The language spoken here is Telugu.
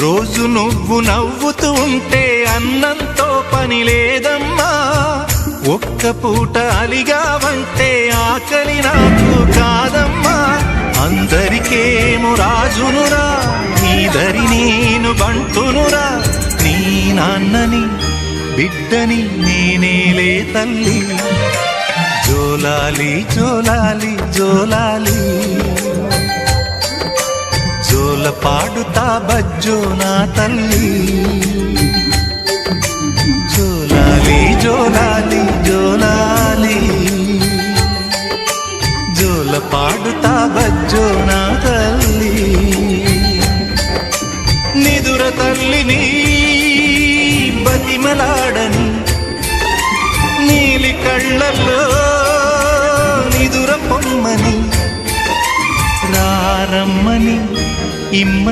రోజు నువ్వు నవ్వుతూ ఉంటే అన్నంతో పని లేదమ్మా. ఒక్క పూట అలిగావంటే ఆకలి నాకు కాదమ్మా. అందరికేమో రాజునురా, నీదరి నేను బంటునురా. నీ నాన్నని బిడ్డని నేనేలే తల్లి. జోలాలి జోలాలి జోలాలి, జోల పాడుతా బజ్జో నా తల్లి. జోలాలి జోలాలి జోలాలి, జోల పాడుతా బజ్జో నా తల్లి. నిదుర తల్లిని బతిమలాడని, నీలి కళ్ళల్లో నిదుర పొమ్మని, రారమ్మని ఇమ్మ